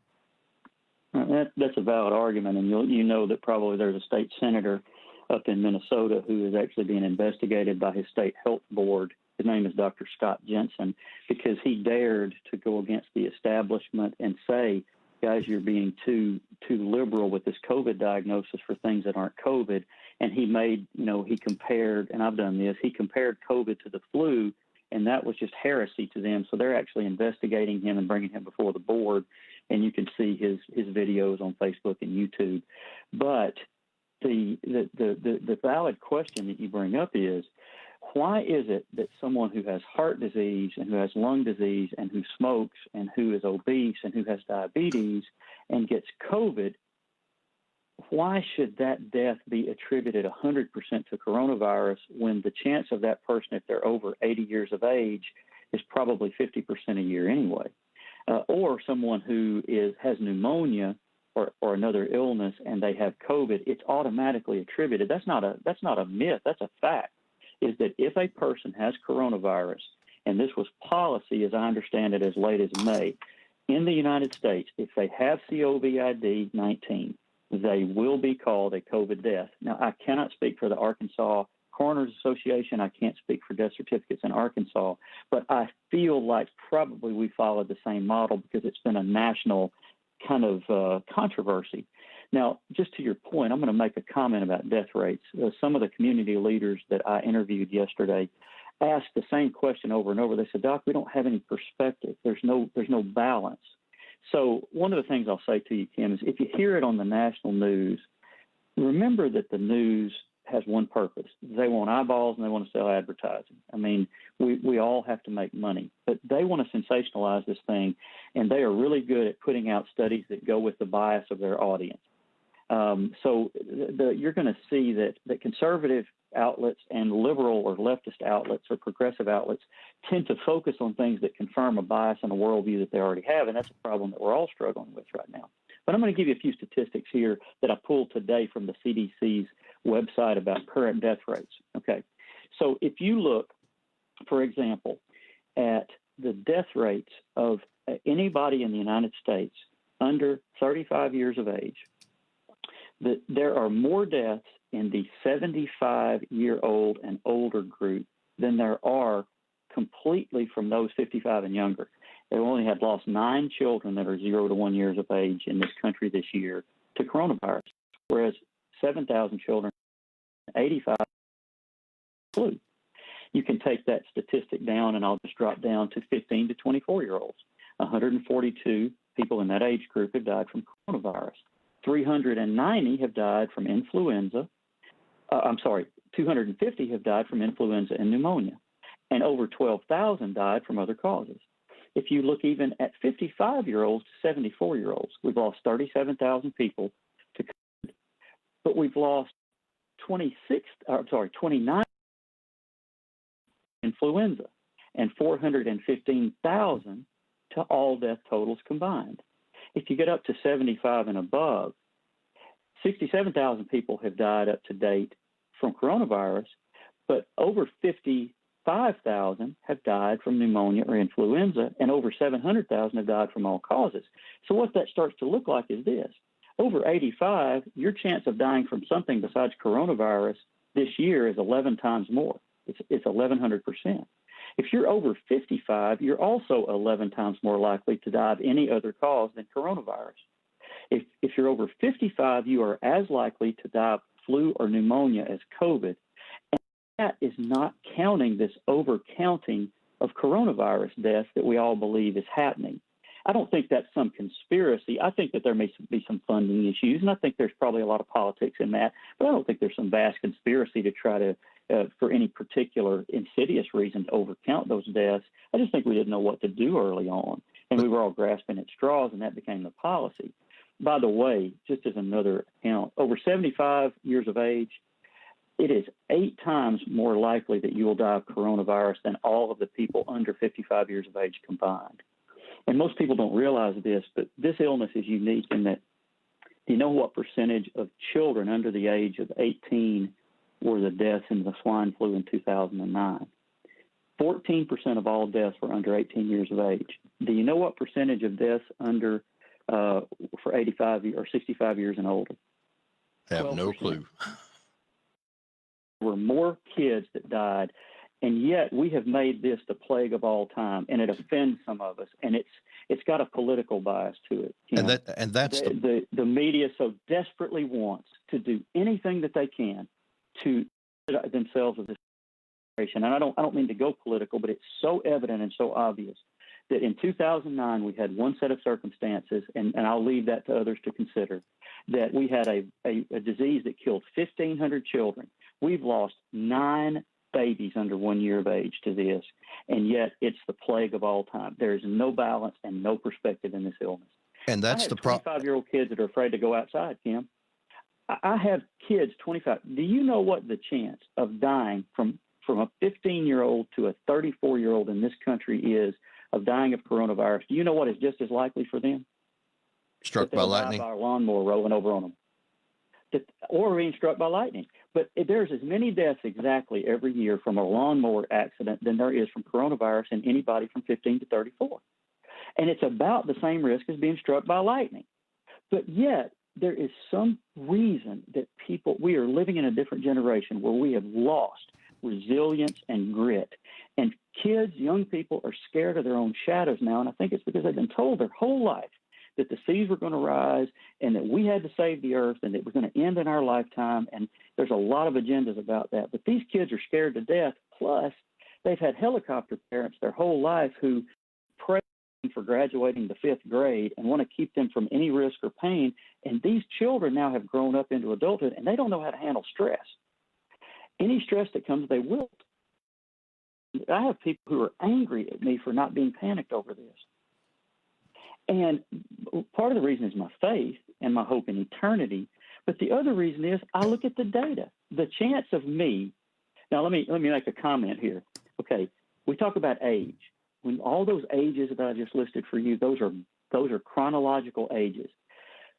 That's a valid argument, and you know that probably there's a state senator up in Minnesota who is actually being investigated by his state health board. His name is Dr. Scott Jensen, because he dared to go against the establishment and say, guys, you're being too liberal with this COVID diagnosis for things that aren't COVID. And he made, he compared, and I've done this, he compared COVID to the flu, and that was just heresy to them. So they're actually investigating him and bringing him before the board, and you can see his videos on Facebook and YouTube. But the valid question that you bring up is, why is it that someone who has heart disease and who has lung disease and who smokes and who is obese and who has diabetes and gets COVID, why should that death be attributed 100% to coronavirus when the chance of that person, if they're over 80 years of age, is probably 50% a year anyway? Or someone who has pneumonia or another illness and they have COVID, it's automatically attributed. That's not a myth. That's a fact. Is that if a person has coronavirus, and this was policy as I understand it as late as May, in the United States, if they have COVID-19, they will be called a COVID death. Now, I cannot speak for the Arkansas Coroners Association. I can't speak for death certificates in Arkansas, but I feel like probably we followed the same model because it's been a national kind of controversy. Now, just to your point, I'm going to make a comment about death rates. Some of the community leaders that I interviewed yesterday asked the same question over and over. They said, Doc, we don't have any perspective. There's no balance. So one of the things I'll say to you, Kim, is if you hear it on the national news, remember that the news has one purpose. They want eyeballs and they want to sell advertising. I mean, we all have to make money, but they want to sensationalize this thing, and they are really good at putting out studies that go with the bias of their audience. So you're going to see that conservative outlets and liberal or leftist outlets or progressive outlets tend to focus on things that confirm a bias and a worldview that they already have, and that's a problem that we're all struggling with right now. But I'm going to give you a few statistics here that I pulled today from the CDC's website about current death rates. Okay, so if you look, for example, at the death rates of anybody in the United States under 35 years of age, there are more deaths in the 75-year-old and older group than there are completely from those 55 and younger. They only had lost 9 children that are 0 to 1 years of age in this country this year to coronavirus, whereas 7,000 children, 85 flu. You can take that statistic down, and I'll just drop down to 15 to 24-year-olds. 142 people in that age group have died from coronavirus. 390 have died from influenza. 250 have died from influenza and pneumonia, and over 12,000 died from other causes. If you look even at 55-year-olds to 74-year-olds, we've lost 37,000 people to COVID, but we've lost 29 influenza and 415,000 to all death totals combined. If you get up to 75 and above, 67,000 people have died up to date from coronavirus, but over 55,000 have died from pneumonia or influenza, and over 700,000 have died from all causes. So what that starts to look like is this. Over 85, your chance of dying from something besides coronavirus this year is 11 times more. It's 1,100%. If you're over 55, you're also 11 times more likely to die of any other cause than coronavirus. If you're over 55, you are as likely to die of flu or pneumonia as COVID. And that is not counting this overcounting of coronavirus deaths that we all believe is happening. I don't think that's some conspiracy. I think that there may be some funding issues, and I think there's probably a lot of politics in that, but I don't think there's some vast conspiracy to try to, for any particular insidious reason, to overcount those deaths. I just think we didn't know what to do early on, and we were all grasping at straws, and that became the policy. By the way, just as another account, over 75 years of age, it is 8 times more likely that you will die of coronavirus than all of the people under 55 years of age combined. And most people don't realize this, but this illness is unique in that, do you know what percentage of children under the age of 18 were the deaths in the swine flu in 2009? 14% of all deaths were under 18 years of age. Do you know what percentage of deaths under for 85 or 65 years and older? I have 12%. no clue. There were more kids that died, and yet we have made this the plague of all time, and it offends some of us, and it's got a political bias to it. And that's the media so desperately wants to do anything that they can to themselves of this situation. And I don't mean to go political, but it's so evident and so obvious that in 2009 we had one set of circumstances, and I'll leave that to others to consider, that we had a disease that killed 1,500 children. We've lost 9 babies under 1 year of age to this, and yet it's the plague of all time. There is no balance and no perspective in this illness. And that's the problem. 25-year-old kids that are afraid to go outside, Kim. I have kids, 25. Do you know what the chance of dying from a 15-year-old to a 34-year-old in this country is of dying of coronavirus? Do you know what is just as likely for them? Struck by lightning? By a lawnmower rolling over on them. Or being struck by lightning. But there's as many deaths exactly every year from a lawnmower accident than there is from coronavirus in anybody from 15 to 34. And it's about the same risk as being struck by lightning. But yet, there is some reason that we are living in a different generation where we have lost resilience and grit. And kids, young people are scared of their own shadows now. And I think it's because they've been told their whole life that the seas were going to rise and that we had to save the earth and it was going to end in our lifetime. And there's a lot of agendas about that. But these kids are scared to death. Plus, they've had helicopter parents their whole life who pray for graduating the 5th grade and want to keep them from any risk or pain. And these children now have grown up into adulthood and they don't know how to handle stress. Any stress that comes, they wilt. I have people who are angry at me for not being panicked over this. And part of the reason is my faith and my hope in eternity. But the other reason is I look at the data. The chance of me. Now, let me make a comment here. Okay, we talk about age. When all those ages that I just listed for you, those are chronological ages.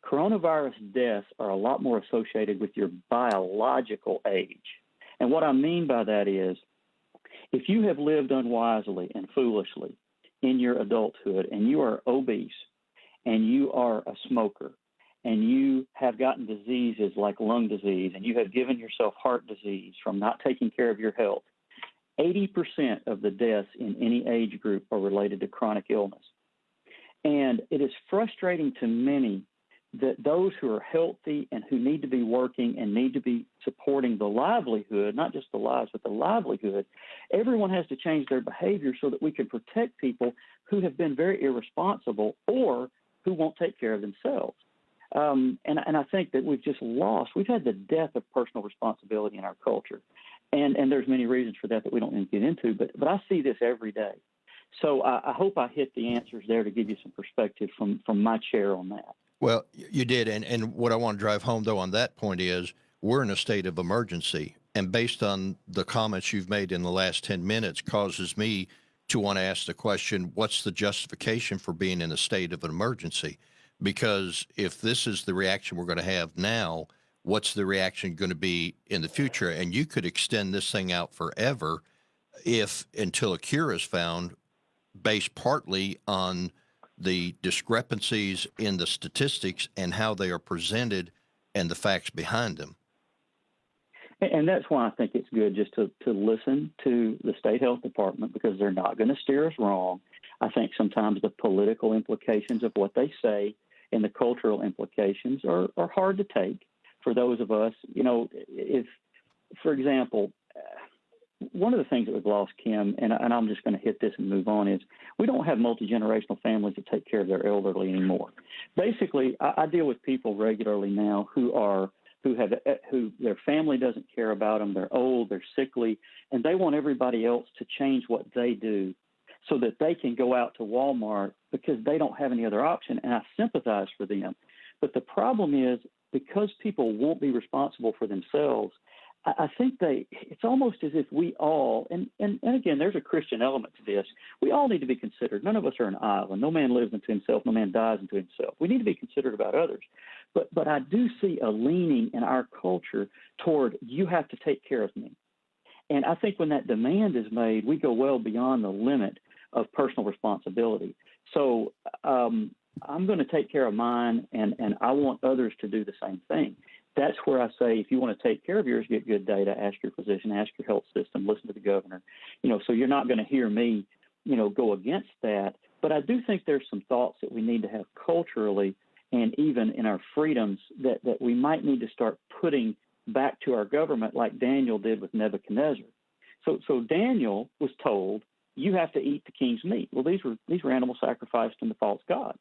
Coronavirus deaths are a lot more associated with your biological age. And what I mean by that is, if you have lived unwisely and foolishly in your adulthood and you are obese and you are a smoker and you have gotten diseases like lung disease and you have given yourself heart disease from not taking care of your health, 80% of the deaths in any age group are related to chronic illness. And it is frustrating to many that those who are healthy and who need to be working and need to be supporting the livelihood, not just the lives, but the livelihood, everyone has to change their behavior so that we can protect people who have been very irresponsible or who won't take care of themselves. And I think that we've had the death of personal responsibility in our culture. And there's many reasons for that we don't need to get into, but I see this every day. So I hope I hit the answers there to give you some perspective from my chair on that. Well, you did. And what I want to drive home, though, on that point is we're in a state of emergency. And based on the comments you've made in the last 10 minutes causes me to want to ask the question, what's the justification for being in a state of an emergency? Because if this is the reaction we're going to have now, what's the reaction going to be in the future? And you could extend this thing out forever until a cure is found, based partly on the discrepancies in the statistics and how they are presented and the facts behind them. And that's why I think it's good just to listen to the state health department, because they're not going to steer us wrong. I think sometimes the political implications of what they say and the cultural implications are hard to take for those of us. You know, if, for example, one of the things that we've lost, Kim, and I'm just going to hit this and move on, is we don't have multi-generational families that take care of their elderly anymore. Basically, I deal with people regularly now who their family doesn't care about them. They're old, they're sickly, and they want everybody else to change what they do so that they can go out to Walmart because they don't have any other option. And I sympathize for them. But the problem is, because people won't be responsible for themselves, I think it's almost as if we all, and again, there's a Christian element to this. We all need to be considered. None of us are an island. No man lives unto himself. No man dies unto himself. We need to be considerate about others. But I do see a leaning in our culture toward, you have to take care of me. And I think when that demand is made, we go well beyond the limit of personal responsibility. So I'm going to take care of mine, and I want others to do the same thing. That's where I say, if you want to take care of yours, get good data, ask your physician, ask your health system, listen to the governor. You know, so you're not going to hear me, you know, go against that. But I do think there's some thoughts that we need to have culturally and even in our freedoms that we might need to start putting back to our government, like Daniel did with Nebuchadnezzar. So Daniel was told, you have to eat the king's meat. Well, these were animals sacrificed to the false god.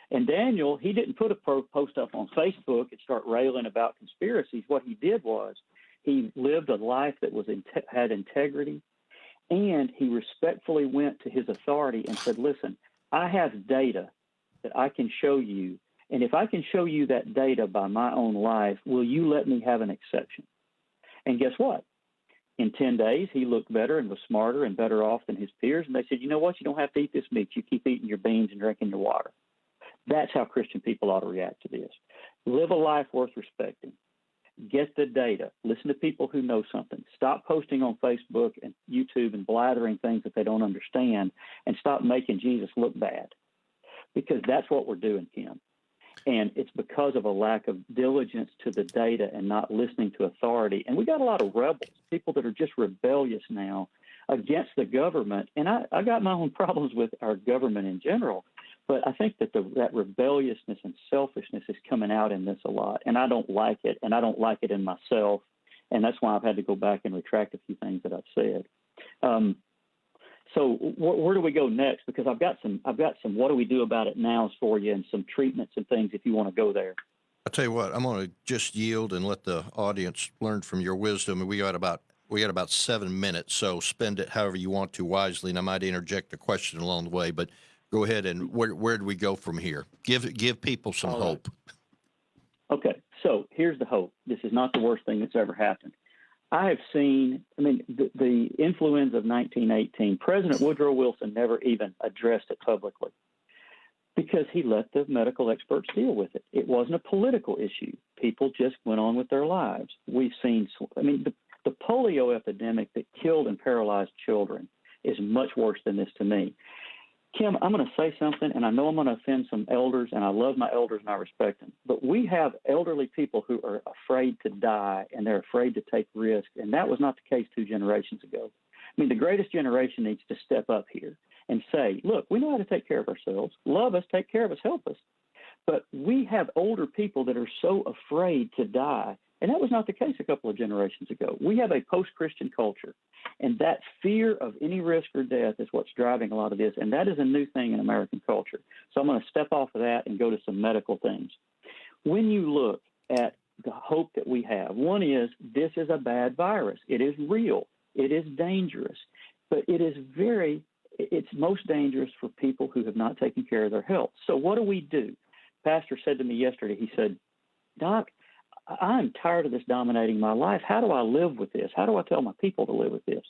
And Daniel, he didn't put a post up on Facebook and start railing about conspiracies. What he did was he lived a life that had integrity, and he respectfully went to his authority and said, listen, I have data that I can show you, and if I can show you that data by my own life, will you let me have an exception? And guess what? In 10 days, he looked better and was smarter and better off than his peers, and they said, you know what, you don't have to eat this meat. You keep eating your beans and drinking your water. That's how Christian people ought to react to this. Live a life worth respecting. Get the data. Listen to people who know something. Stop posting on Facebook and YouTube and blathering things that they don't understand, and stop making Jesus look bad, because that's what we're doing, Kim. And it's because of a lack of diligence to the data and not listening to authority. And we got a lot of rebels, people that are just rebellious now against the government. And I got my own problems with our government in general. But I think that that rebelliousness and selfishness is coming out in this a lot, and I don't like it, and I don't like it in myself, and that's why I've had to go back and retract a few things that I've said. So where do we go next? Because I've got some what do we do about it nows for you, and some treatments and things if you want to go there. I'll tell you what, I'm going to just yield and let the audience learn from your wisdom. And we got about 7 minutes, so spend it however you want to wisely, and I might interject a question along the way, but go ahead, and where do we go from here? Give people some hope. Okay, so here's the hope. This is not the worst thing that's ever happened. I have seen, the influenza of 1918, President Woodrow Wilson never even addressed it publicly because he let the medical experts deal with it. It wasn't a political issue. People just went on with their lives. We've seen, the polio epidemic that killed and paralyzed children is much worse than this to me. Kim, I'm going to say something, and I know I'm going to offend some elders, and I love my elders and I respect them. But we have elderly people who are afraid to die, and they're afraid to take risks, and that was not the case 2 generations ago. The greatest generation needs to step up here and say, look, we know how to take care of ourselves. Love us, take care of us, help us. But we have older people that are so afraid to die, and that was not the case a couple of generations ago. We have a post-Christian culture, and that fear of any risk or death is what's driving a lot of this, and that is a new thing in American culture. So I'm going to step off of that and go to some medical things. When you look at the hope that we have, one is this is a bad virus. It is real. It is dangerous, but it's most dangerous for people who have not taken care of their health. So what do we do? Pastor said to me yesterday, he said, Doc, I'm tired of this dominating my life. How do I live with this? How do I tell my people to live with this?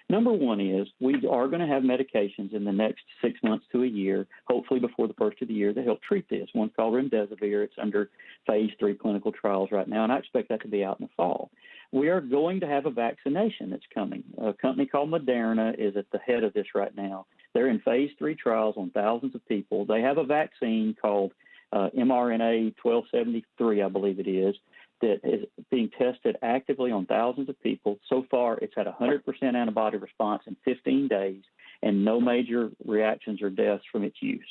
Number one is we are going to have medications in the next 6 months to a year, hopefully before the first of the year, to help treat this. One's called remdesivir. It's under phase 3 clinical trials right now, and I expect that to be out in the fall. We are going to have a vaccination that's coming. A company called Moderna is at the head of this right now. They're in phase 3 trials on thousands of people. They have a vaccine called mRNA 1273, I believe it is, that is being tested actively on thousands of people. So far, it's had a 100% antibody response in 15 days and no major reactions or deaths from its use.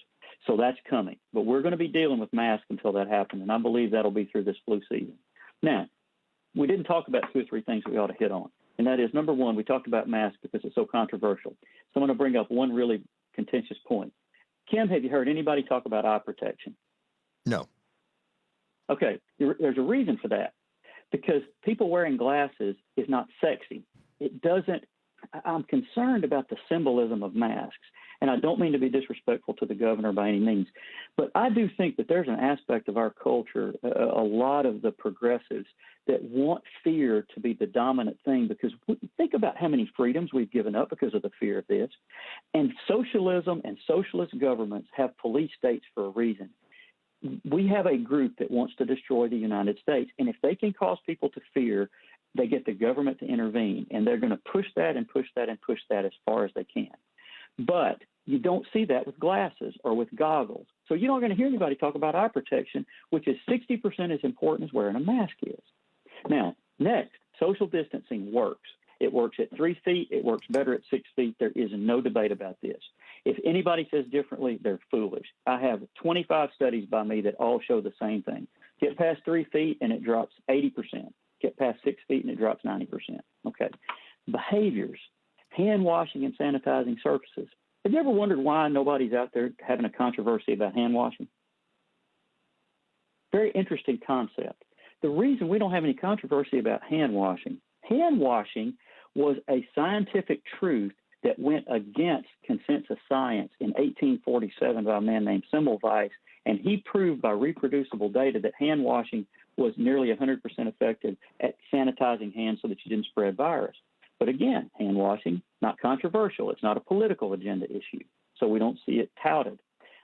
So that's coming. But we're going to be dealing with masks until that happens, and I believe that'll be through this flu season. Now, we didn't talk about 2 or 3 things we ought to hit on, and that is, number one, we talked about masks because it's so controversial. So I'm going to bring up one really contentious point. Kim, have you heard anybody talk about eye protection? No. Okay, there's a reason for that, because people wearing glasses is not sexy. It doesn't. I'm concerned about the symbolism of masks, and I don't mean to be disrespectful to the governor by any means, but I do think that there's an aspect of our culture, a lot of the progressives that want fear to be the dominant thing, because think about how many freedoms we've given up because of the fear of this. And socialism and socialist governments have police states for a reason. We have a group that wants to destroy the United States, and if they can cause people to fear, they get the government to intervene, and they're going to push that and push that and push that as far as they can. But you don't see that with glasses or with goggles. So you're not going to hear anybody talk about eye protection, which is 60% as important as wearing a mask is. Now, next, social distancing works. It works at 3 feet. It works better at 6 feet. There is no debate about this. If anybody says differently, they're foolish. I have 25 studies by me that all show the same thing. Get past 3 feet and it drops 80%. Get past 6 feet and it drops 90%. Okay. Behaviors, hand washing and sanitizing surfaces. Have you ever wondered why nobody's out there having a controversy about hand washing? Very interesting concept. The reason we don't have any controversy about hand washing was a scientific truth that went against consensus science in 1847 by a man named Semmelweis, and he proved by reproducible data that hand washing was nearly 100% effective at sanitizing hands so that you didn't spread virus. But again, hand washing, not controversial. It's not a political agenda issue, so we don't see it touted.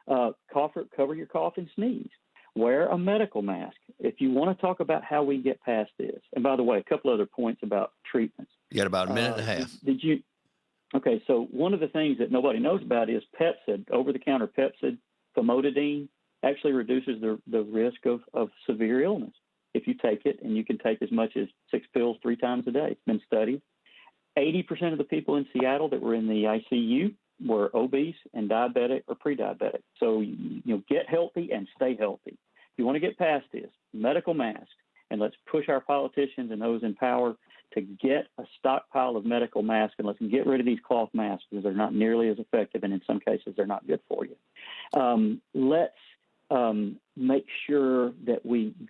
Cover your cough and sneeze. Wear a medical mask. If you want to talk about how we get past this, and by the way, a couple other points about treatments. You got about a minute and a half. Okay, so one of the things that nobody knows about is Pepcid, over-the-counter Pepcid, famotidine, actually reduces the risk of severe illness if you take it, and you can take as much as 6 pills 3 times a day. It's been studied. 80% of the people in Seattle that were in the ICU were obese and diabetic or pre-diabetic. So, get healthy and stay healthy. If you want to get past this, medical masks, and let's push our politicians and those in power to get a stockpile of medical masks, and let's get rid of these cloth masks because they're not nearly as effective, and in some cases they're not good for you. Let's make sure that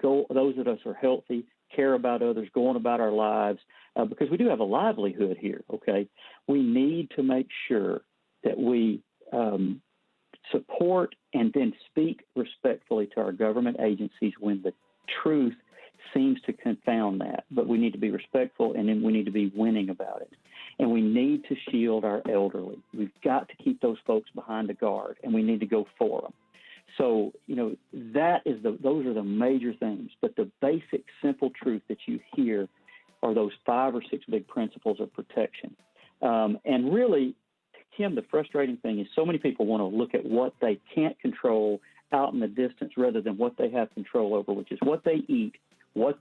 those of us are healthy, care about others, go on about our lives, because we do have a livelihood here, okay? We need to make sure that we support and then speak respectfully to our government agencies when the truth seems to confound that. But we need to be respectful, and then we need to be winning about it. And we need to shield our elderly. We've got to keep those folks behind the guard, and we need to go for them. So, those are the major things. But the basic, simple truth that you hear are those 5 or 6 big principles of protection. And really, Kim, the frustrating thing is so many people want to look at what they can't control out in the distance rather than what they have control over, which is what they eat, what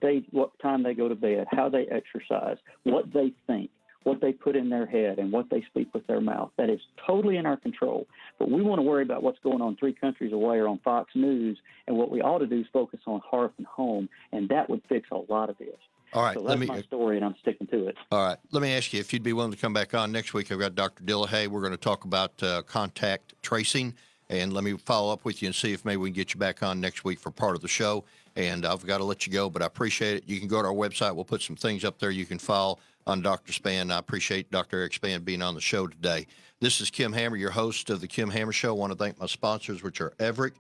time they go to bed, how they exercise, what they think, what they put in their head, and what they speak with their mouth. That is totally in our control. But we want to worry about what's going on 3 countries away or on Fox News, and what we ought to do is focus on hearth and home, and that would fix a lot of this. All right. So that's my story, and I'm sticking to it. All right. Let me ask you if you'd be willing to come back on next week. I've got Dr. Dillahay. We're going to talk about contact tracing, and let me follow up with you and see if maybe we can get you back on next week for part of the show. And I've got to let you go, but I appreciate it. You can go to our website. We'll put some things up there you can follow on Dr. Spann. I appreciate Dr. Eric Spann being on the show today. This is Kim Hammer, your host of the Kim Hammer Show. I want to thank my sponsors, which are Everett,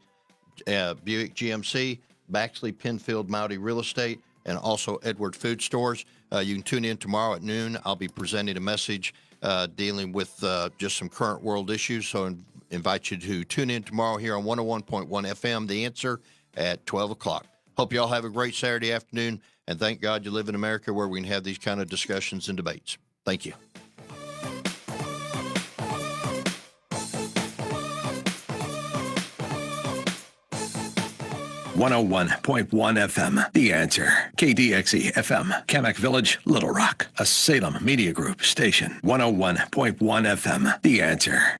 Buick GMC, Baxley, Penfield, Mowdy Real Estate, and also Edward Food Stores. You can tune in tomorrow at noon. I'll be presenting a message dealing with just some current world issues. So I invite you to tune in tomorrow here on 101.1 FM, The Answer, at 12 o'clock. Hope you all have a great Saturday afternoon, and thank God you live in America where we can have these kind of discussions and debates. Thank you. 101.1 FM. The Answer. KDXE FM. Kamak Village, Little Rock. A Salem Media Group station. 101.1 FM. The Answer.